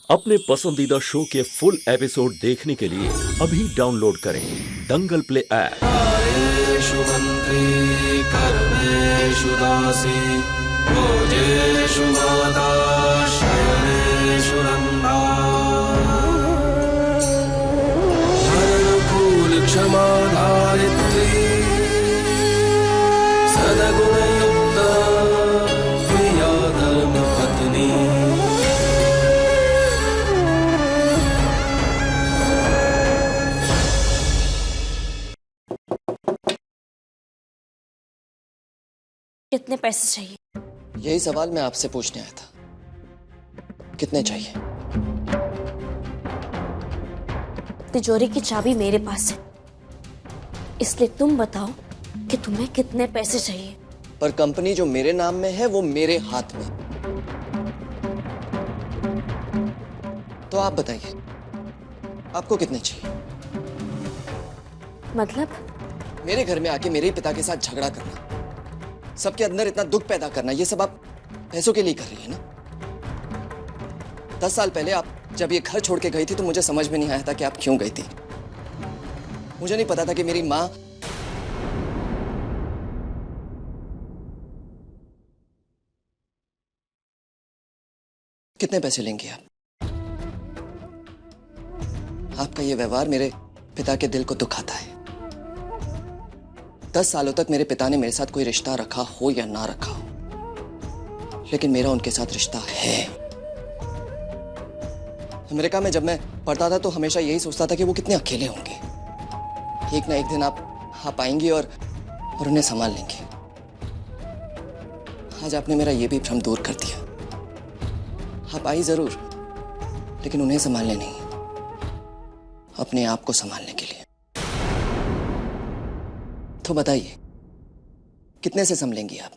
अपने पसंदीदा शो के फुल एपिसोड देखने के लिए अभी डाउनलोड करें दंगल प्ले ऐप। कार्येषु मन्त्री कर्मेषु दासी भोजेषु माता शयनेषु नन्दा धननुकूल क्षमा धारित्री सद्गुणयुक्ता प्रिया धर्मपत्नी। कितने पैसे चाहिए? यही सवाल मैं आपसे पूछने आया था। कितने चाहिए? तिजोरी की चाबी मेरे पास है, इसलिए तुम बताओ कि तुम्हें कितने पैसे चाहिए। पर कंपनी जो मेरे नाम में है वो मेरे हाथ में। तो आप बताइए, आपको कितने चाहिए? मतलब? मेरे घर में आके मेरे ही पिता के साथ झगड़ा करना, सबके अंदर इतना दुख पैदा करना, ये सब आप पैसों के लिए कर रही है ना? 10 साल पहले आप जब ये घर छोड़ के गई थी तो मुझे समझ में नहीं आया था कि आप क्यों गई थी। मुझे नहीं पता था कि मेरी माँ कितने पैसे लेंगी आप। आपका ये व्यवहार मेरे पिता के दिल को दुखाता है। 10 सालों तक मेरे पिता ने मेरे साथ कोई रिश्ता रखा हो या ना रखा हो, लेकिन मेरा उनके साथ रिश्ता है। अमेरिका में जब मैं पढ़ता था तो हमेशा यही सोचता था कि वो कितने अकेले होंगे। एक ना एक दिन आप आएंगी और उन्हें संभाल लेंगे। आज आपने मेरा ये भी भ्रम दूर कर दिया। आप आई जरूर, लेकिन उन्हें संभालने नहीं, अपने आप को संभालने के लिए। तो बताइए, कितने से संभलेंगी आप?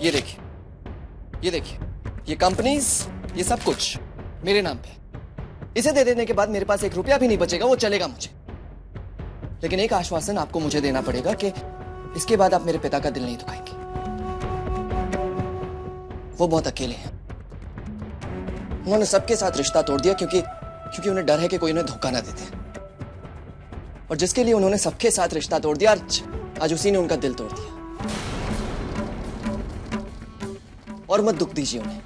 ये देखिए, ये देखिए, ये कंपनीज, ये सब कुछ मेरे नाम पे। इसे दे देने के बाद मेरे पास 1 रुपया भी नहीं बचेगा, वो चलेगा मुझे। लेकिन एक आश्वासन आपको मुझे देना पड़ेगा कि इसके बाद आप मेरे पिता का दिल नहीं दुखाएंगे। वो बहुत अकेले हैं। उन्होंने सबके साथ रिश्ता तोड़ दिया क्योंकि उन्हें डर है कि कोई उन्हें धोखा ना दे दे। और जिसके लिए उन्होंने सबके साथ रिश्ता तोड़ दिया, आज उसी ने उनका दिल तोड़ दिया। और मत दुख दीजिए उन्हें।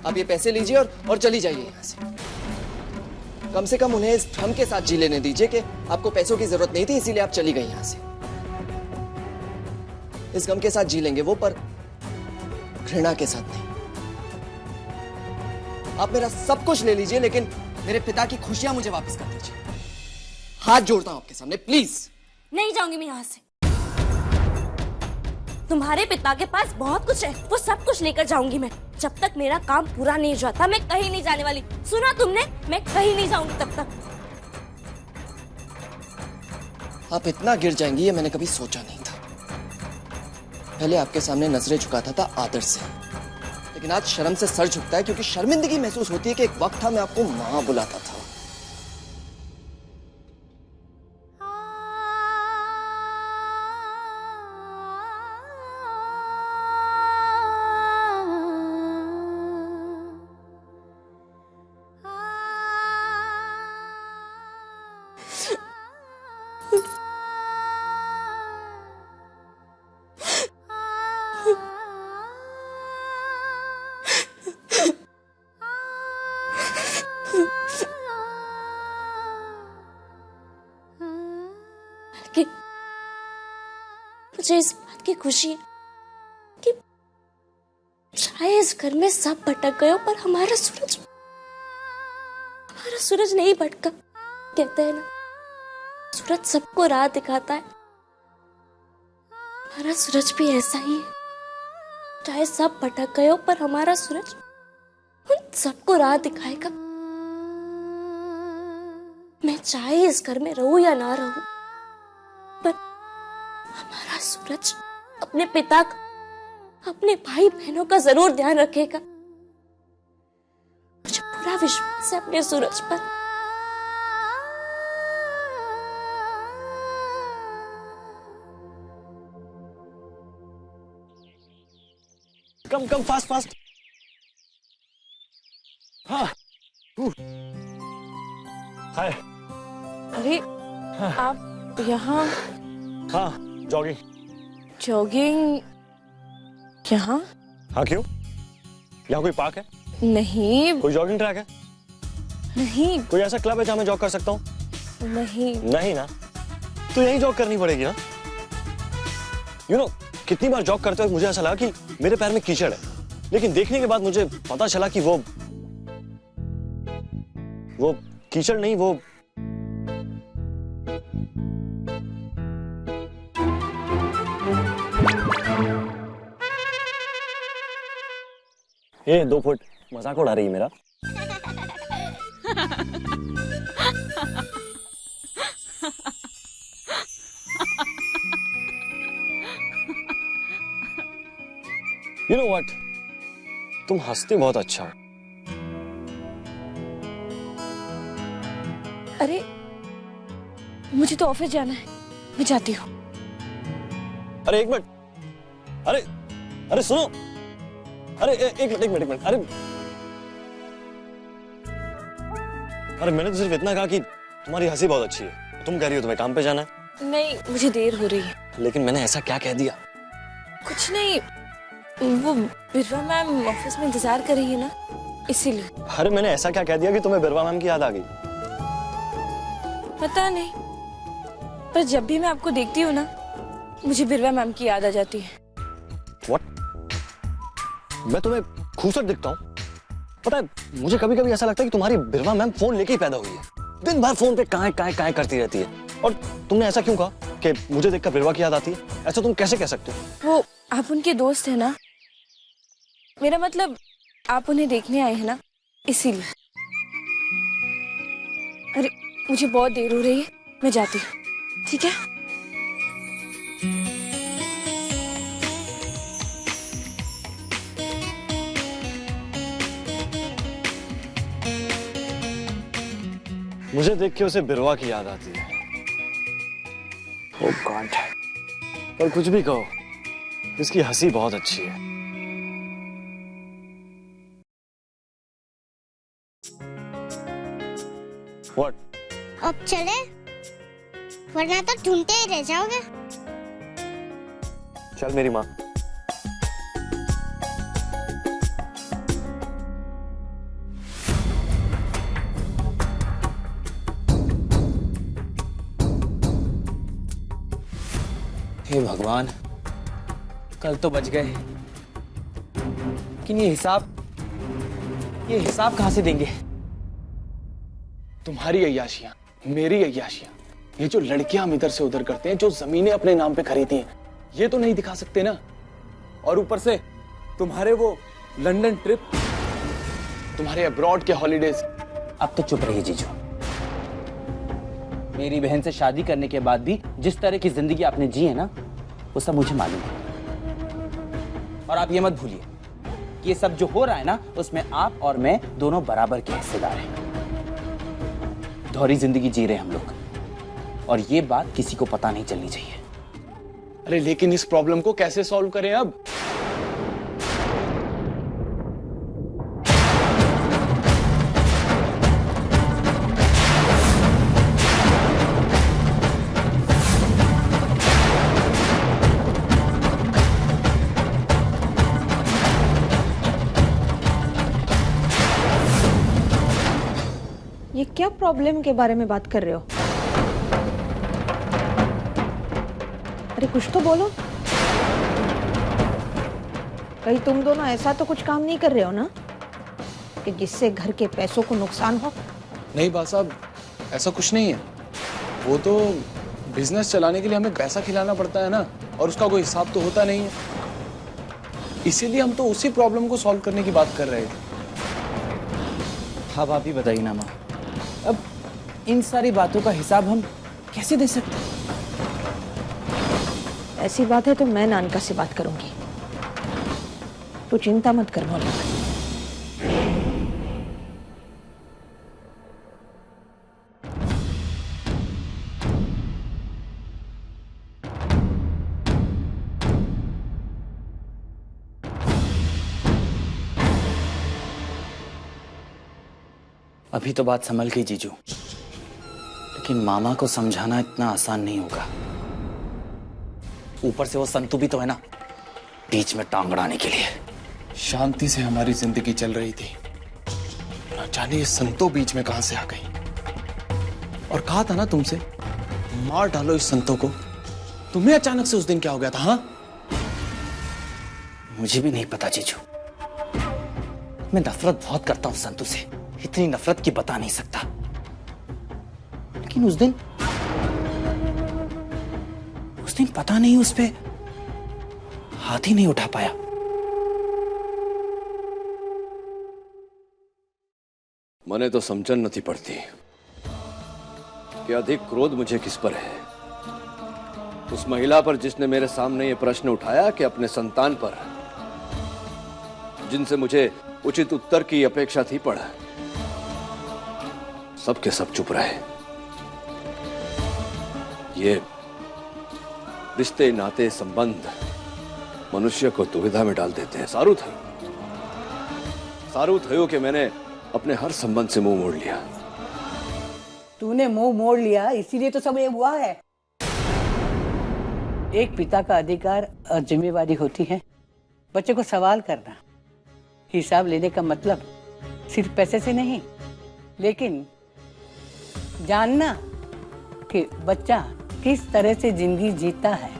आप ये पैसे लीजिए और चली जाइए यहां से। कम से कम उन्हें इस भ्रम के साथ जी लेने दीजिए कि आपको पैसों की जरूरत नहीं थी, इसीलिए आप चली गई यहां से। इस गम के साथ जी लेंगे वो, पर घृणा के साथ नहीं। आप मेरा सब कुछ ले लीजिए, लेकिन मेरे पिता की खुशियां मुझे वापस कर दीजिए। हाथ जोड़ता हूं आपके सामने, प्लीज। नहीं जाऊंगी मैं यहाँ से। तुम्हारे पिता के पास बहुत कुछ है, वो सब कुछ लेकर जाऊंगी मैं। जब तक मेरा काम पूरा नहीं हो जाता मैं कहीं नहीं जाने वाली। सुना तुमने? मैं कहीं नहीं जाऊंगी तब तक। आप इतना गिर जाएंगी ये मैंने कभी सोचा नहीं था। पहले आपके सामने नजरें झुकाता था आदर से, लेकिन आज शर्म से सर झुकता है क्योंकि शर्मिंदगी महसूस होती है कि एक वक्त था मैं आपको मां बुलाता था। कि मुझे इस बात की खुशी है कि चाहे इस घर में सब भटक गए हो, पर हमारा सूरज नहीं भटका। कहते हैं ना, सूरज सबको राह दिखाता है। हमारा सूरज भी ऐसा ही है। चाहे सब भटक गए हो, पर हमारा सूरज उन सबको राह दिखाएगा। मैं चाहे इस घर में रहूं या ना रहूं, पर हमारा सूरज अपने पिता का, अपने भाई बहनों का जरूर ध्यान रखेगा। मुझे पूरा विश्वास है अपने सूरज पर। कम कम फास्ट फास्ट। हाँ हाय। अरे आप यहाँ हाँ जॉगिंग। जॉगिंग यहाँ? हाँ क्यों, यहाँ कोई पार्क है? नहीं कोई जॉगिंग ट्रैक है? नहीं कोई ऐसा क्लब है जहाँ मैं जॉग कर सकता हूँ? नहीं। नहीं ना, तो यही जॉग करनी पड़ेगी ना। यू नो कितनी बार जॉग करते हुए मुझे ऐसा लगा कि मेरे पैर में कीचड़ है, लेकिन देखने के बाद मुझे पता चला कि वो कीचड़ नहीं, वो ये 2 फुट मजाक उड़ा रही है मेरा। You know what? तुम हंसते बहुत अच्छा हो। अरे मुझे तो ऑफिस जाना है, मैं जाती हूँ। अरे एक मिनट, अरे अरे सुनो, अरे एक मिनट, अरे मैंने तो सिर्फ इतना कहा कि तुम्हारी हंसी बहुत अच्छी है। तुम कह रही हो तुम्हें काम पे जाना है। नहीं मुझे देर हो रही है। लेकिन मैंने ऐसा क्या कह दिया? कुछ नहीं, वो बिरवा मैम ऑफिस में इंतजार कर रही है ना, इसीलिए। अरे मैंने ऐसा क्या कह दिया कि तुम्हें बिरवा मैम की याद आ गई? पता नहीं, पर जब भी मैं आपको देखती हूँ ना, मुझे बिरवा मैम की याद आ जाती है। What? मैं तुम्हें खूबसूरत दिखता हूँ? पता है मुझे कभी कभी ऐसा लगता है कि तुम्हारी बिरवा मैम फोन लेके ही पैदा हुई है। दिन भर फोन पे काएं करती रहती है। और तुमने ऐसा क्यों कहा कि मुझे देखकर बिरवा की याद आती है? ऐसा तुम कैसे कह सकते हो? वो आप उनके दोस्त है ना, मेरा मतलब आप उन्हें देखने आए हैं ना, इसीलिए। अरे मुझे बहुत देर हो रही है, मैं जाती हूँ, ठीक है? मुझे देख के उसे बिरवा की याद आती है। ओह गॉड, पर कुछ भी कहो, इसकी हंसी बहुत अच्छी है। What? अब चले, वरना तो ढूंढते ही रह जाओगे। चल मेरी माँ। हे भगवान, कल तो बच गए, लेकिन ये हिसाब कहां से देंगे? तुम्हारी अय्याशियां, मेरी अय्याशियां, ये जो लड़कियां हम इधर से उधर करते हैं, जो जमीनें अपने नाम पे खरीदी हैं, ये तो नहीं दिखा सकते ना। और ऊपर से तुम्हारे वो लंदन ट्रिप, तुम्हारे अब्रॉड के हॉलीडेज। अब तो चुप रहिए जीजू। मेरी बहन से शादी करने के बाद भी जिस तरह की जिंदगी आपने जी है ना, वो सब मुझे मालूम है। और आप ये मत भूलिए, ये सब जो हो रहा है ना, उसमें आप और मैं दोनों बराबर के हिस्सेदार हैं। दोहरी जिंदगी जी रहे हम लोग, और ये बात किसी को पता नहीं चलनी चाहिए। अरे लेकिन इस प्रॉब्लम को कैसे सॉल्व करें अब? ये क्या प्रॉब्लम के बारे में बात कर रहे हो? अरे कुछ तो बोलो। कहीं तुम दोनों ऐसा तो कुछ काम नहीं कर रहे हो ना कि जिससे घर के पैसों को नुकसान हो? नहीं बा साहब, ऐसा कुछ नहीं है। वो तो बिजनेस चलाने के लिए हमें पैसा खिलाना पड़ता है ना, और उसका कोई हिसाब तो होता नहीं है। इसीलिए हम तो उसी प्रॉब्लम को सॉल्व करने की बात कर रहे थे। हाँ, आप ही बताइए ना माँ, अब इन सारी बातों का हिसाब हम कैसे दे सकते हैं? ऐसी बात है तो मैं नानका से बात करूंगी, तू चिंता मत कर भोला। अभी तो बात संभल गई जीजू, लेकिन मामा को समझाना इतना आसान नहीं होगा। ऊपर से वो संतू भी तो है ना, बीच में टांग अड़ाने के लिए। शांति से हमारी जिंदगी चल रही थी, ना जाने ये संतो बीच में कहां से आ गई। और कहा था ना तुमसे, मार डालो इस संतो को। तुम्हें अचानक से उस दिन क्या हो गया था? हाँ, मुझे भी नहीं पता जीजू, मैं नफरत बहुत करता हूं संतू से, इतनी नफरत की बता नहीं सकता। लेकिन उस दिन पता नहीं उस पे हाथ ही नहीं उठा पाया। મને તો સમજણ નથી પડતી कि अधिक क्रोध मुझे किस पर है। उस महिला पर जिसने मेरे सामने ये प्रश्न उठाया कि अपने संतान पर, जिनसे मुझे उचित उत्तर की अपेक्षा थी, पर सबके सब चुप रहे। ये रिश्ते, नाते, संबंध मनुष्य को दुविधा में डाल देते हैं। सारू थयो कि मैंने अपने हर संबंध से मुंह मोड़ लिया। तूने मुंह मोड़ लिया इसीलिए तो सब ये हुआ है। एक पिता का अधिकार और जिम्मेवारी होती है बच्चे को सवाल करना, हिसाब लेने का मतलब सिर्फ पैसे से नहीं, लेकिन जानना कि बच्चा किस तरह से जिंदगी जीता है।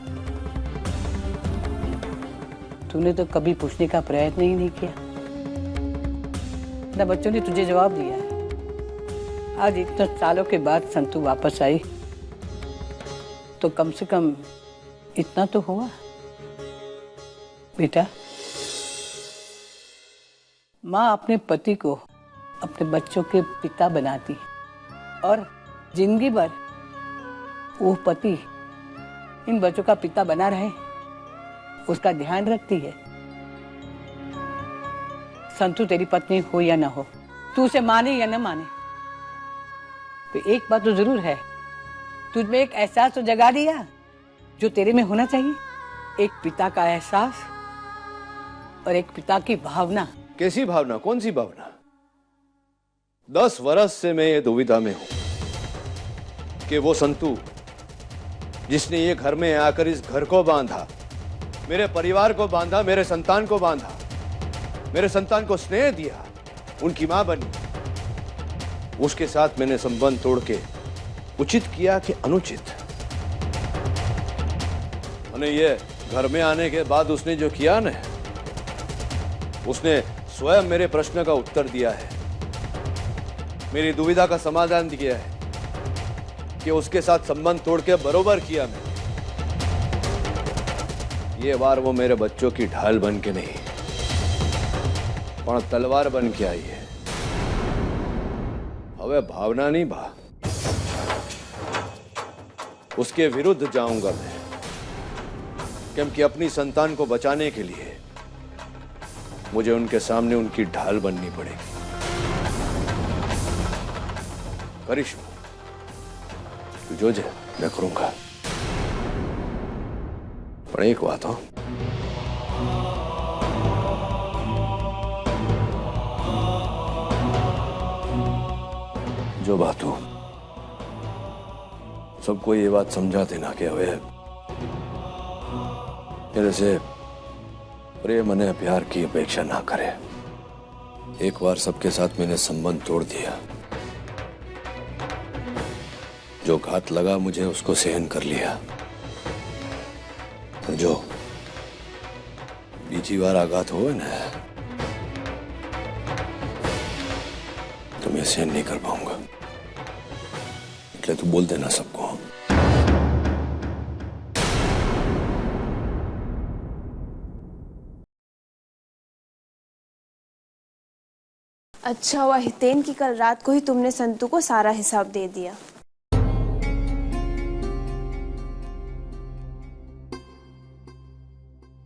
तूने तो कभी पूछने का प्रयत्न ही नहीं किया, ना बच्चों ने तुझे जवाब दिया है। आज इतने सालों के बाद संतू वापस आई तो कम से कम इतना तो हुआ। बेटा, माँ अपने पति को अपने बच्चों के पिता बनाती है और जिंदगी भर वो पति इन बच्चों का पिता बना रहे, उसका ध्यान रखती है। संतू तेरी पत्नी हो या ना हो, तू उसे माने या न माने, तो एक बात तो जरूर है, तुझमें एक एहसास तो जगा दिया जो तेरे में होना चाहिए। एक पिता का एहसास और एक पिता की भावना। कैसी भावना? कौन सी भावना? 10 वर्ष से मैं ये दुविधा में हूं कि वो संतू जिसने ये घर में आकर इस घर को बांधा, मेरे परिवार को बांधा, मेरे संतान को बांधा, मेरे संतान को स्नेह दिया, उनकी मां बनी, उसके साथ मैंने संबंध तोड़ के उचित किया कि अनुचित? और ये घर में आने के बाद उसने जो किया ना, उसने स्वयं मेरे प्रश्न का उत्तर दिया है, मेरी दुविधा का समाधान किया है कि उसके साथ संबंध तोड़ के बरोबर किया मैं। ये बार वो मेरे बच्चों की ढाल बन के नहीं, पर तलवार बन के आई है। હવે भावना नहीं बा, उसके विरुद्ध जाऊंगा मैं, क्योंकि अपनी संतान को बचाने के लिए मुझे उनके सामने उनकी ढाल बननी पड़ेगी। करिश्मा, तू जो जे मैं करूंगा, पर एक बात हो, जो बात हो सबको ये बात समझा देना कि હવે मेरे से प्रेम और प्यार की अपेक्षा ना करे। एक बार सबके साथ मैंने संबंध तोड़ दिया, जो घात लगा मुझे उसको सहन कर लिया, और जो बीजी बार आघात हो ना तो मैं सहन नहीं कर पाऊंगा। એટલે तू बोल देना सबको। अच्छा हुआ हितेन की कल रात को ही तुमने संतू को सारा हिसाब दे दिया।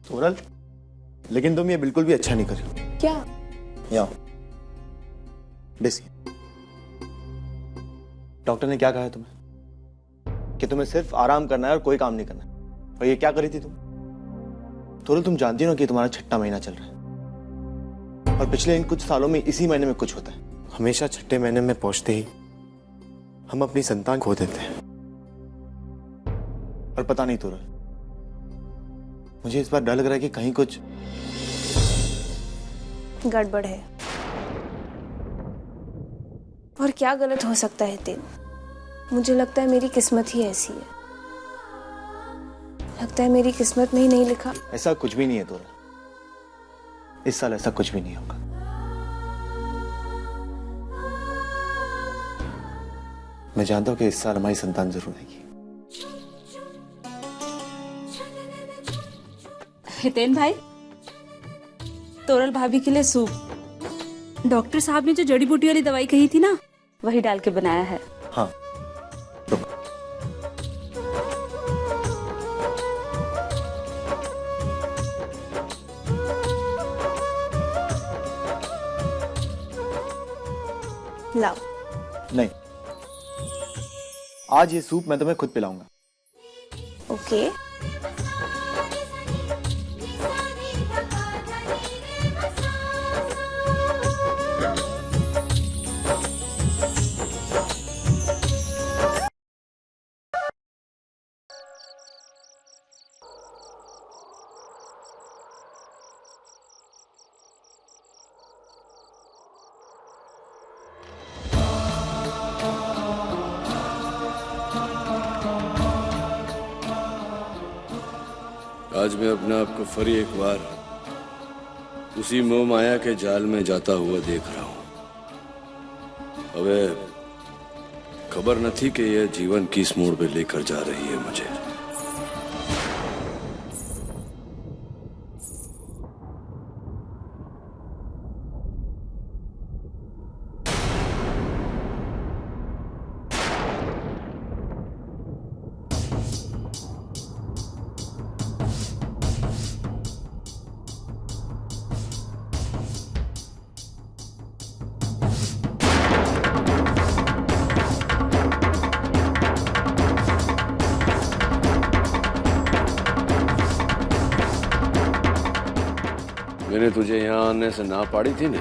तोरल, लेकिन तुम ये बिल्कुल भी अच्छा नहीं कर रही। क्या? यहाँ बेसिए, डॉक्टर ने क्या कहा है तुम्हें कि तुम्हें सिर्फ आराम करना है और कोई काम नहीं करना है। और ये क्या करी थी तुम? तोरल, तुम जानती हो ना कि तुम्हारा 6ठा महीना चल रहा है और पिछले इन कुछ सालों में इसी महीने में कुछ होता है। हमेशा छठे महीने में पहुंचते ही हम अपनी संतान खो देते हैं। और पता नहीं तोरल, मुझे इस बार डर लग रहा है कि कहीं कुछ गड़बड़ है। और क्या गलत हो सकता है तेन? मुझे लगता है मेरी किस्मत ही ऐसी है। लगता है मेरी किस्मत में ही नहीं लिखा। ऐसा कुछ भी नहीं है तोरल, इस साल ऐसा कुछ भी नहीं होगा। मैं जानता हूं कि इस साल हमारी संतान जरूर आएगी। हितेन भाई, तोरल भाभी के लिए सूप। डॉक्टर साहब ने जो जड़ी बूटी वाली दवाई कही थी ना, वही डाल के बनाया है। हाँ, लाओ। नहीं, आज ये सूप मैं तुम्हें खुद पिलाऊंगा। ओके। आज मैं अपने आप को फिर एक बार उसी मोह माया के जाल में जाता हुआ देख रहा हूं। अबे खबर न थी कि यह जीवन किस मोड़ पे लेकर जा रही है मुझे। मैंने तुझे यहां आने से ना पाड़ी थी ने,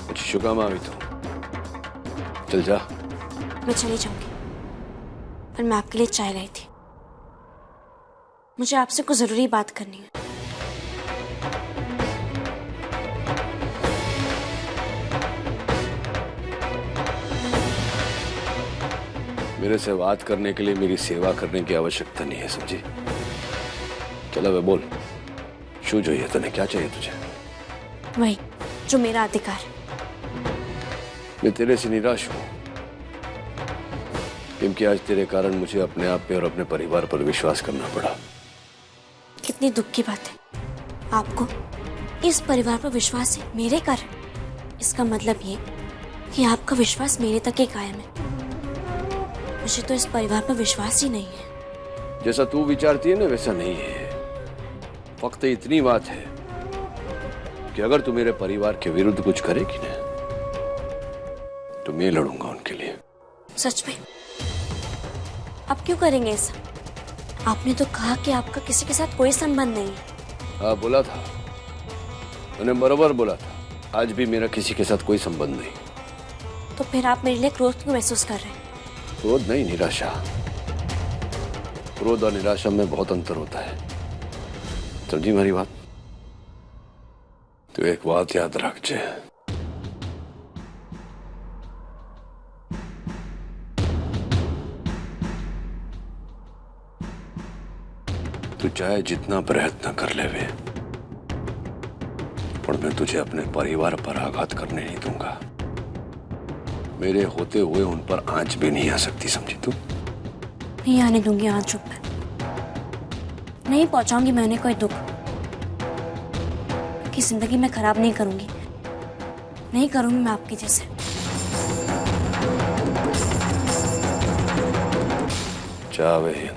कुछ शुकाम भी तो चल जा। मैं चली जाऊंगी, पर मैं आपके लिए चाय लाई थी। मुझे आपसे कुछ जरूरी बात करनी है। मेरे से बात करने के लिए मेरी सेवा करने की आवश्यकता नहीं है, समझी? चलो वे बोल, शू चाहिए तने, क्या चाहिए तुझे? वही जो मेरा अधिकार है। मैं तेरे से निराश हूं, क्योंकि आज तेरे कारण मुझे अपने आप पे और अपने परिवार पर विश्वास करना पड़ा। कितनी दुख की बात है, आपको इस परिवार पर विश्वास है मेरे कारण। इसका मतलब ये कि आपका विश्वास मेरे तक ही कायम है। मुझे तो इस परिवार पर विश्वास ही नहीं है। जैसा तू विचारती है ना, वैसा नहीं है। फक्त इतनी बात है कि अगर तू मेरे परिवार के विरुद्ध कुछ करेगी ना, तो मैं लड़ूंगा उनके लिए। सच में? आप क्यों करेंगे ऐसा? आपने तो कहा कि आपका किसी के साथ कोई संबंध नहीं है। हाँ, बोला था, मैंने बराबर बोला था। आज भी मेरा किसी के साथ कोई संबंध नहीं। तो फिर आप मेरे लिए क्रोध क्यों महसूस कर रहे हैं? क्रोध नहीं, निराशा। क्रोध और निराशा में बहुत अंतर होता है, समझी मेरी बात? तो एक बात याद रख जे, तू चाहे जितना प्रयत्न कर ले वे, पर मैं तुझे अपने परिवार पर आघात करने नहीं दूंगा। मेरे होते हुए उन पर आंच भी नहीं आ सकती, समझी तू? नहीं आने दूंगी आंच ऊपर। नहीं पहुंचाऊंगी मैंने कोई दुख कि जिंदगी में खराब नहीं करूंगी। नहीं करूंगी मैं आपके जैसे। चाहे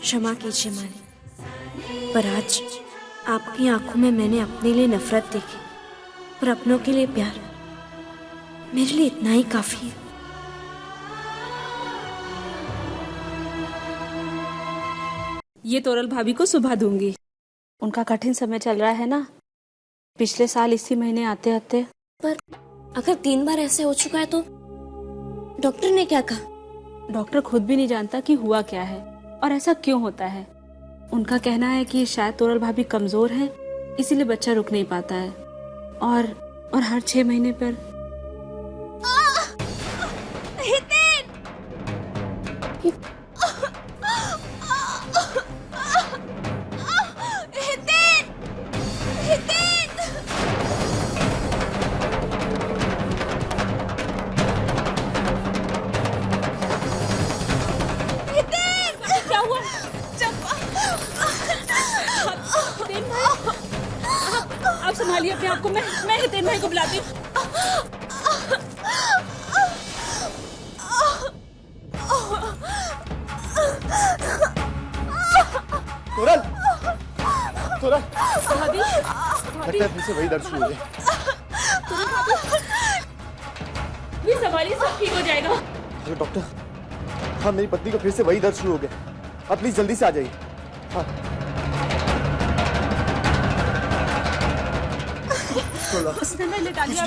क्षमा कीजिए मानी, पर आज आपकी आंखों में मैंने अपने लिए नफरत देखी और अपनों के लिए प्यार। मेरे लिए इतना ही काफी है। ये तोरल भाभी को सुबह दूंगी। उनका कठिन समय चल रहा है ना, पिछले साल इसी महीने आते आते। पर अगर 3 बार ऐसे हो चुका है तो डॉक्टर ने क्या कहा? डॉक्टर खुद भी नहीं जानता कि हुआ क्या है और ऐसा क्यों होता है। उनका कहना है कि शायद तोरल भाभी कमजोर है, इसीलिए बच्चा रुक नहीं पाता है और हर 6 महीने पर। आप संभालिए अपने आप को, मैं हितेन भाई को बुलाती हूँ। तोरल, तोरल, भाभी, लगता है फिर से वही दर्द शुरू हो गया। भी संभालिए, सब ठीक हो जाएगा। हेलो डॉक्टर, हाँ मेरी पत्नी को फिर से वही दर्द शुरू हो गया। आप प्लीज जल्दी से आ जाइए। हाँ उसने मैं लेटा दिया।